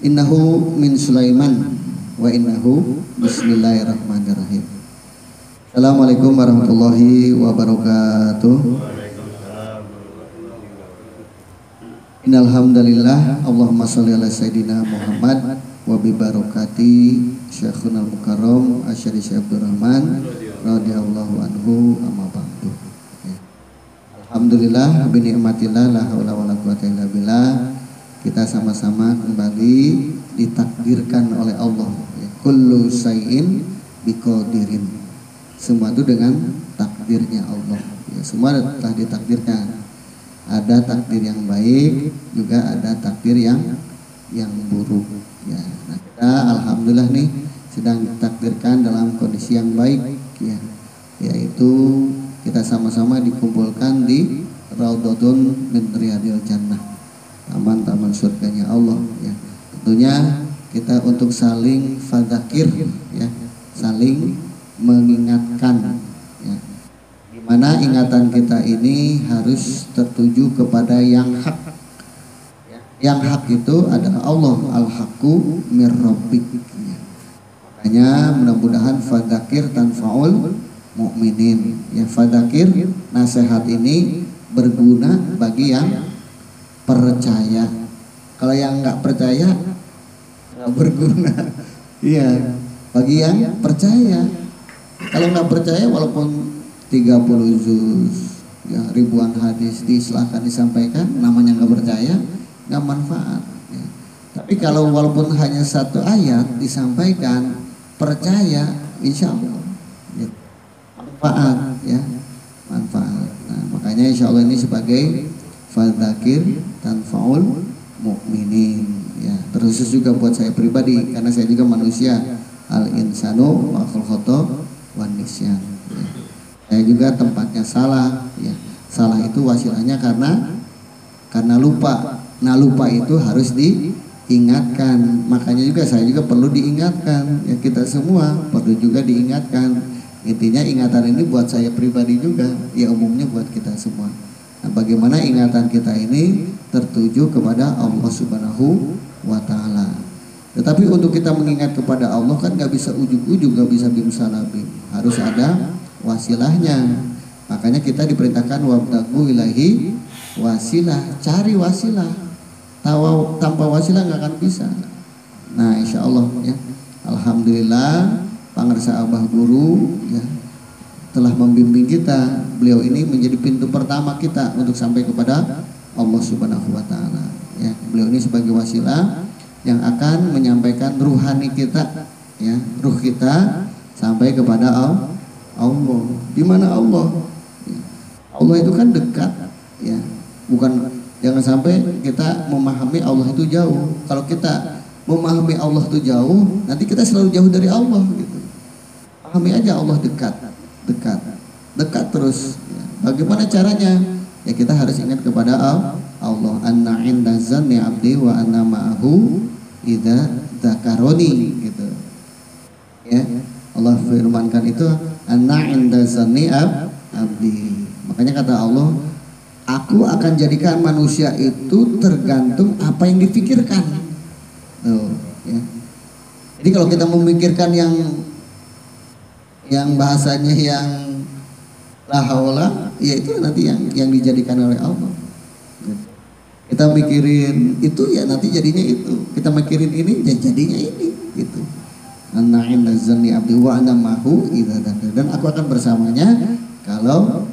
Innahu min Sulaiman wa innahu bismillahirrahmanirrahim. Assalamualaikum warahmatullahi wabarakatuh. Innal hamdalillah Allahumma shalli ala sayidina Muhammad wa bi barakati Syekhunal Mukarram Asyari Syekh Abdurrahman radhiyallahu anhu amma ba'du. Alhamdulillah bi ni'matillah la haula wala quwata illa billah. Kita sama-sama kembali ditakdirkan oleh Allah. Kullu syai'in biqadirin. Semua itu dengan takdirnya Allah. Ya, semua telah ditakdirkan. Ada takdir yang baik, juga ada takdir yang buruk. Ya, nah kita alhamdulillah nih sedang ditakdirkan dalam kondisi yang baik, ya, yaitu kita sama-sama dikumpulkan di Raudhatun min Riyadil Jannah, taman-taman surganya Allah. Ya, tentunya kita untuk saling fadzakir, ya, saling mengingatkan, ya, dimana ingatan kita ini harus tertuju kepada yang hak. Yang hak itu adalah Allah, al-haqqu mir rabbik. Makanya mudah-mudahan fadzakir tanfaul mukminin. Ya, fadzakir, nasihat ini berguna bagi yang percaya. Kalau yang nggak percaya nggak berguna. Iya, bagi yang percaya. Kalau nggak percaya walaupun 30 juz, ya, ribuan hadis disilahkan disampaikan, namanya nggak percaya, nggak manfaat. Ya. Tapi kalau walaupun hanya satu ayat disampaikan, percaya, insya Allah ya, manfaat, ya, manfaat. Nah, makanya insya Allah ini sebagai fadzakir tanfaul mukminin, ya, terkhusus juga buat saya pribadi karena saya juga manusia, al insanu wa khata wan nisyan. Ya. Saya juga tempatnya salah, ya. Salah itu wasilahnya karena lupa. Nah, lupa itu harus diingatkan. Makanya juga saya juga perlu diingatkan. Ya, kita semua perlu juga diingatkan. Intinya ingatan ini buat saya pribadi juga, ya umumnya buat kita semua. Nah, bagaimana ingatan kita ini tertuju kepada Allah Subhanahu wa Ta'ala. Tetapi untuk kita mengingat kepada Allah kan nggak bisa ujug-ujug, nggak bisa bimsalabim, harus ada wasilahnya. Makanya kita diperintahkan wabtagu ilahi wasilah, cari wasilah. Tanpa wasilah nggak akan bisa. Nah, insya Allah, ya, alhamdulillah Pangarsa Abah Guru, ya, telah membimbing kita. Beliau ini menjadi pintu pertama kita untuk sampai kepada Allah Subhanahu wa Ta'ala. Ya, beliau ini sebagai wasilah yang akan menyampaikan ruhani kita, ya, ruh kita sampai kepada Allah. Di mana Allah? Ya, Allah itu kan dekat, ya, bukan. Jangan sampai kita memahami Allah itu jauh. Kalau kita memahami Allah itu jauh, nanti kita selalu jauh dari Allah, gitu. Pahami aja Allah dekat terus. Ya. Bagaimana caranya? Ya, kita harus ingat kepada Allah. Anna inda zanni abdi wa anna ma'ahu idza dzakaroni, gitu. Ya, Allah firmankan itu anna inda zanni abdi. Makanya kata Allah, aku akan jadikan manusia itu tergantung apa yang dipikirkan. Tuh, ya. Jadi kalau kita memikirkan yang bahasanya yang la haula, ya itu nanti yang dijadikan oleh Allah. Kita mikirin itu, ya nanti jadinya itu. Kita mikirin ini, ya jadinya ini, gitu. Anna inda zanni abdi wa ana mahu idza dzakar. Dan aku akan bersamanya kalau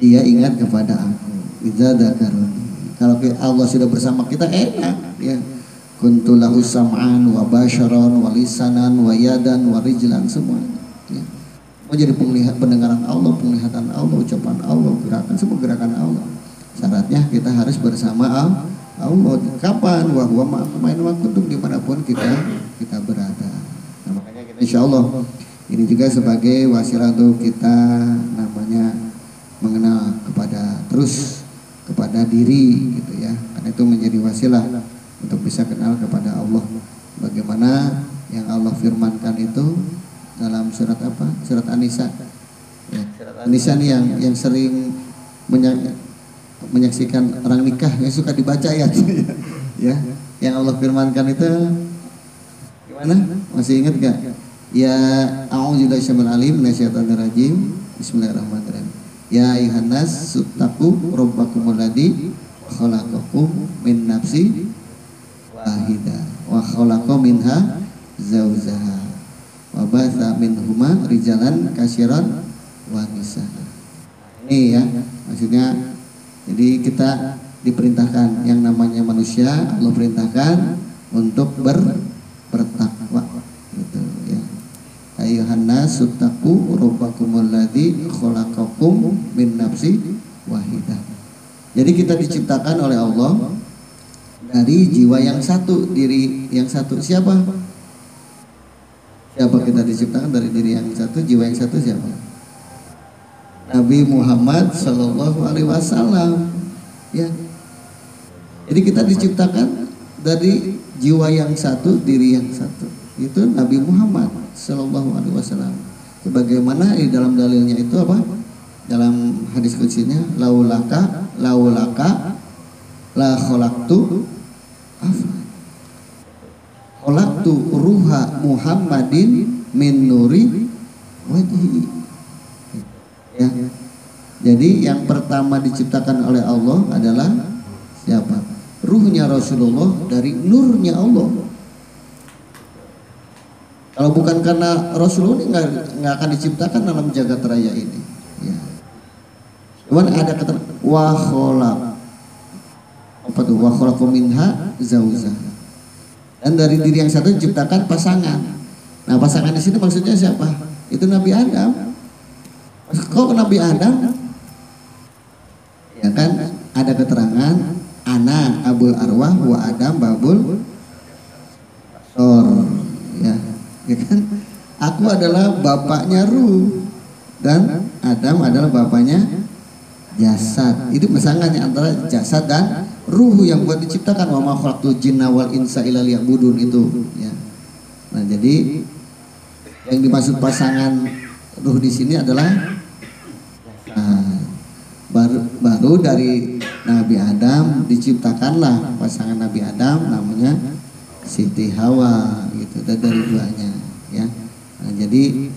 dia ingat kepada aku. Idza dzakaroni. Kalau Allah sudah bersama kita enak, ya. Kuntu lahu sam'an wa basharan wa lisanan wa yadan wa rijlan, semuanya. Ya. Mau jadi pendengaran Allah, penglihatan Allah, ucapan Allah, gerakan, semua gerakan Allah. Syaratnya kita harus bersama Allah. Kapan? Wa huwa ma'akum kuntum, dimanapun kita berada. Nah, makanya kita insya Allah ini juga sebagai wasilah untuk kita namanya mengenal kepada diri, gitu ya. Karena itu menjadi wasilah untuk bisa kenal kepada Allah. Bagaimana yang Allah firmankan itu dalam surat apa? Surat An-Nisa. Ya, surat An-Nisa nih yang sering menyaksikan orang nikah, yang suka dibaca ya. Ya. Yang Allah firmankan itu gimana? Masih ingat gak? Ya a'udzubillahi minasyaitonir alim minasyaitonir rajim. Bismillahirrahmanirrahim. Ya ayuhan nas suttaqu rabbakumul ladzi khalaqakum min nafsin wahidah wa khalaqa minha zawjaha wa batha minhuma rijalan katsiran wa nisaa. Ini ya, maksudnya jadi kita diperintahkan, yang namanya manusia Allah perintahkan untuk bertakwa gitu ya. Ayuhan nas suttaqu rabbakumul ladzi khalaqakum min nafsin wahidah. Jadi kita diciptakan oleh Allah dari jiwa yang satu, diri yang satu. Siapa kita diciptakan dari diri yang satu, jiwa yang satu siapa? Nabi Muhammad Sallallahu Alaihi Wasallam ya. Jadi kita diciptakan dari jiwa yang satu, diri yang satu. Itu Nabi Muhammad Sallallahu Alaihi Wasallam. Sebagaimana di dalam dalilnya itu apa? Dalam hadis kutsinya, laulaka la khalaqtu khalaqtu ruha Muhammadin min nuri wajhi. Ya. Jadi yang pertama diciptakan oleh Allah adalah siapa? Ruhnya Rasulullah dari nurnya Allah. Kalau bukan karena Rasulullah nggak akan diciptakan dalam jagat raya ini. Ya. Cuman ada kata wa khalaq. Apa tuh? Wa khalaqa minha zawjaha. Dan dari diri yang satu diciptakan pasangan. Nah, pasangan di sini maksudnya siapa? Itu Nabi Adam. Kok Nabi Adam? Ya kan ada keterangan ana abul arwah wa Adam babul sor. Ya kan? Aku adalah bapaknya ruh dan Adam adalah bapaknya jasad. Itu pasangannya antara jasad dan ruh yang buat diciptakan. Wa ma khalaqtul jinna wal insa illa liya'budun itu ya. Nah, jadi yang dimaksud pasangan ruh di sini adalah baru dari Nabi Adam diciptakanlah pasangan Nabi Adam namanya Siti Hawa gitu, dari duanya ya. Nah, jadi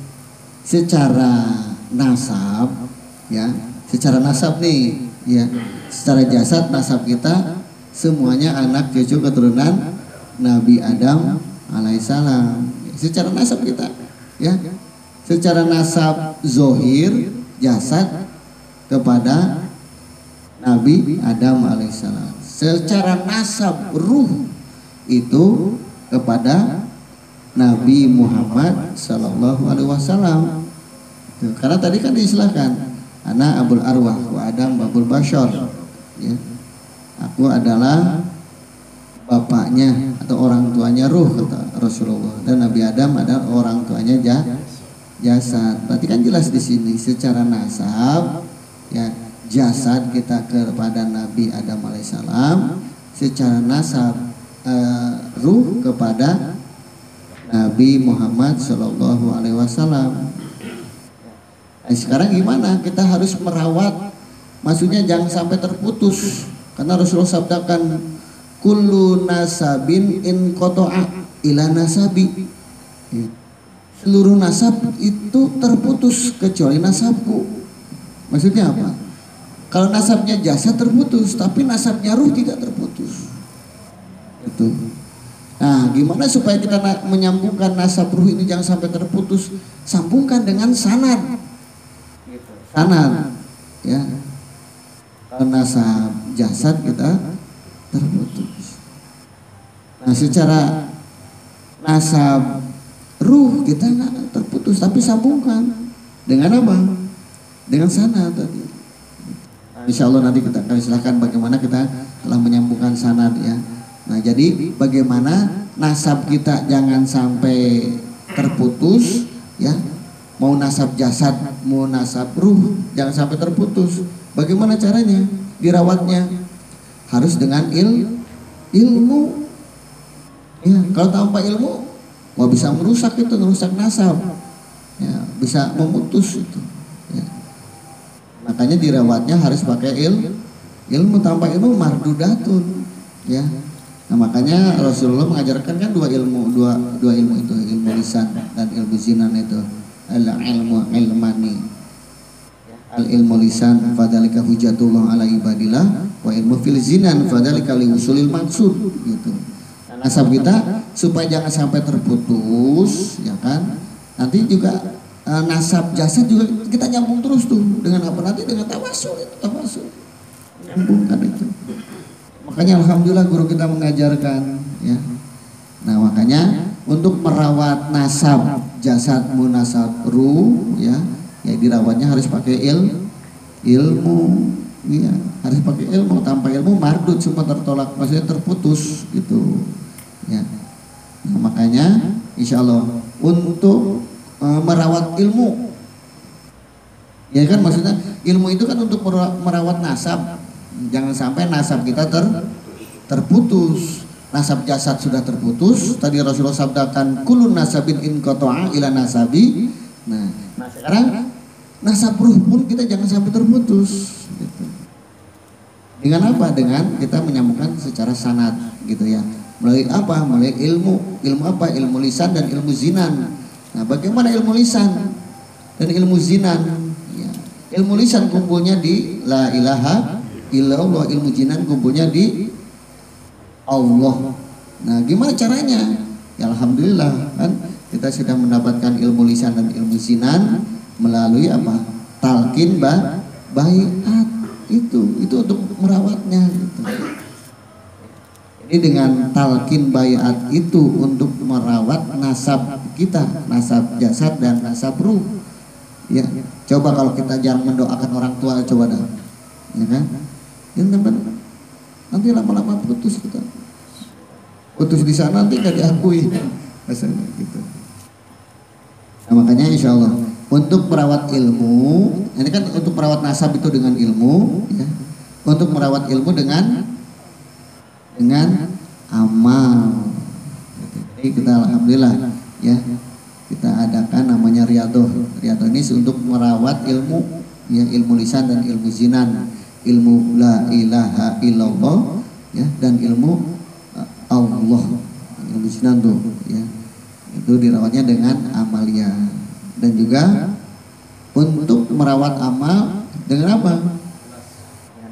secara nasab ya, secara nasab nih ya, secara jasad nasab kita semuanya anak cucu keturunan Nabi Adam alaihissalam. Secara nasab kita ya, secara nasab zohir jasad kepada Nabi Adam alaihissalam. Secara nasab ruh itu kepada Nabi Muhammad sallallahu alaihi wasallam. Karena tadi kan diistilahkan ana abul arwah wa Adam babul bashar ya. Aku adalah bapaknya atau orang tuanya ruh kata Rasulullah, dan Nabi Adam adalah orang tuanya jasad. Berarti kan jelas di sini secara nasab ya, jasad kita kepada Nabi Adam alaihissalam, secara nasab ruh kepada Nabi Muhammad sallallahu alaihi wasallam. Nah, sekarang gimana? Kita harus merawat, maksudnya jangan sampai terputus. Karena Rasulullah sabdakan kullu nasabin in qata'a ila nasabi. Seluruh nasab itu terputus kecuali nasabku. Maksudnya apa? Kalau nasabnya jasad terputus, tapi nasabnya ruh tidak terputus. Itu. Nah, gimana supaya kita menyambungkan nasab ruh ini jangan sampai terputus? Sambungkan dengan sanad. Sanad, ya. Kalau nasab jasad kita terputus. Nah, secara nasab ruh kita nggak terputus, tapi sambungkan dengan apa? Dengan sanad tadi. Insya Allah nanti kita akan silahkan bagaimana kita telah menyambungkan sanad ya. Nah, jadi bagaimana nasab kita jangan sampai terputus ya. Mau nasab jasad, mau nasab ruh jangan sampai terputus. Bagaimana caranya? Dirawatnya harus dengan ilmu. Ya, kalau tanpa ilmu wah bisa merusak itu, merusak nasab. Ya, bisa memutus itu. Ya. Makanya dirawatnya harus pakai ilmu, tanpa ilmu mardudatun. Ya. Nah makanya Rasulullah mengajarkan kan dua ilmu itu, ilmu lisan dan ilmu zinan itu. Al ilmu ilmani, al ilmu lisan fadzalika hujjatullah ala ibadillah, wa ilmu fil zinan fadzalika liusulil maksud gitu. Nasab kita supaya jangan sampai terputus, ya kan? Nanti juga nasab jasad juga kita nyambung terus tuh dengan apa, nanti dengan tawasul, itu tawasul nyambungkan itu. Makanya alhamdulillah guru kita mengajarkan ya. Nah makanya untuk merawat nasab jasad munasab ruh ya, ya dirawatnya harus pakai ilmu ya, harus pakai ilmu. Tanpa ilmu mardut, semua tertolak, maksudnya terputus gitu ya. Nah, makanya insya Allah untuk merawat ilmu ya kan, maksudnya ilmu itu kan untuk merawat nasab. Jangan sampai nasab kita terputus. Nasab jasad sudah terputus. Tadi Rasulullah sabdakan kulun nasabin in qata'a ila nasabi. Nah sekarang nasab ruh pun kita jangan sampai terputus gitu. Dengan apa? Dengan kita menyambungkan secara sanad gitu ya. Melalui apa? Melalui ilmu. Ilmu apa? Ilmu lisan dan ilmu zinan. Nah bagaimana ilmu lisan dan ilmu zinan ya. Ilmu lisan kumpulnya di la ilaha illallah, ilmu zinan kumpulnya di Allah. Nah gimana caranya? Ya alhamdulillah kan kita sudah mendapatkan ilmu lisan dan ilmu zinan melalui apa? Talqin baiat itu untuk merawatnya gitu. Jadi dengan talqin baiat itu untuk merawat nasab kita, nasab jasad dan nasab ruh. Ya, coba kalau kita jarang mendoakan orang tua, coba dah. Ya kan? Ya teman, nanti lama-lama putus kita. Putus di sana nanti nggak diakui. Rasanya gitu. Nah, makanya insya Allah untuk merawat ilmu, ini kan untuk merawat nasab itu dengan ilmu, ya. Untuk merawat ilmu dengan amal. Jadi kita alhamdulillah ya, kita adakan namanya riyadhah. Riyadhah ini untuk merawat ilmu, ya, ilmu lisan dan ilmu zinan, ilmu la ilaha illallah ya, dan ilmu Allah, ilmu zinan tuh ya. Itu dirawatnya dengan amalia. Dan juga untuk merawat amal dengan apa?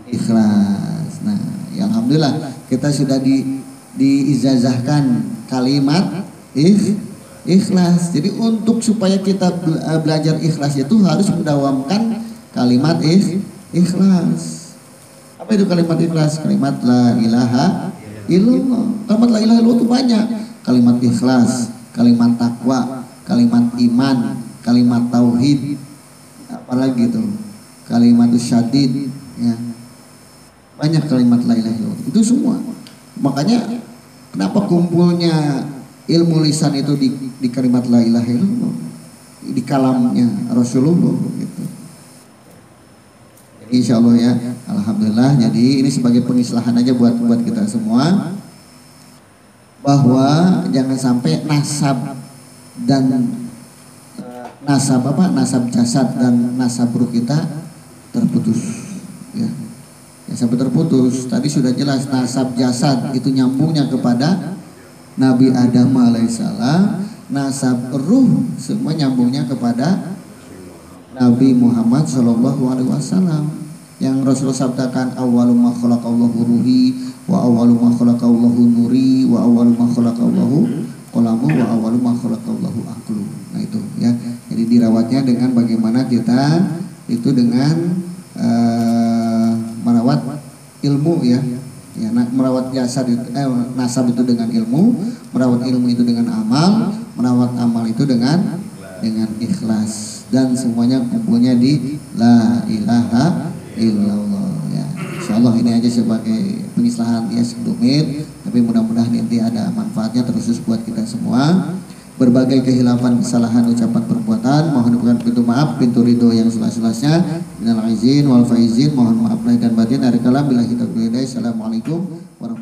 Ikhlas. Nah, ya alhamdulillah kita sudah diizazahkan kalimat ikhlas. Jadi untuk supaya kita belajar ikhlas itu harus mendawamkan kalimat ikhlas. Apa itu kalimat ikhlas? Kalimat la ilaha illallah. Kalimat la ilaha illallah itu banyak. Kalimat ikhlas, kalimat takwa, kalimat iman, kalimat tauhid, apalagi itu kalimat syadid ya. Banyak kalimat la ilaha illallah. Itu semua. Makanya kenapa kumpulnya ilmu lisan itu di kalimat la ilaha illallah, di kalamnya Rasulullah gitu. Jadi insya Allah ya, alhamdulillah. Jadi ini sebagai pengislahan aja buat kita semua, bahwa jangan sampai nasab jasad dan nasab ruh kita terputus ya. Ya sampai terputus. Tadi sudah jelas nasab jasad itu nyambungnya kepada Nabi Adam alaihissalam, nasab ruh semua nyambungnya kepada Nabi Muhammad sallallahu alaihi wasallam, yang Rasulullah sabdakan awwalu ma khalaqallahu ruhi wa awwalu ma khalaqallahu nuri wa awwalu ma khalaqallahu qalamu wa awwalu ma khalaqallahu aqlu. Nah itu ya. Jadi dirawatnya dengan bagaimana kita itu dengan merawat ilmu ya. Ya, merawat jasad itu, nasab itu dengan ilmu, merawat ilmu itu dengan amal, merawat amal itu dengan ikhlas, dan semuanya kumpulnya di la ilaha illallah ya. Insyaallah ini aja sebagai pengislahan ya sedikit, tapi mudah-mudahan nanti ada manfaatnya terus buat kita semua. Berbagai kehilafan, kesalahan, ucapan, perbuatan mohon bukan pintu maaf, pintu ridho yang selas-selasnya. Minal aizin wal faizin, mohon maaf lahir dan batin. Dari kalam bila kita berdaya. Assalamualaikum warahmatullahi wabarakatuh.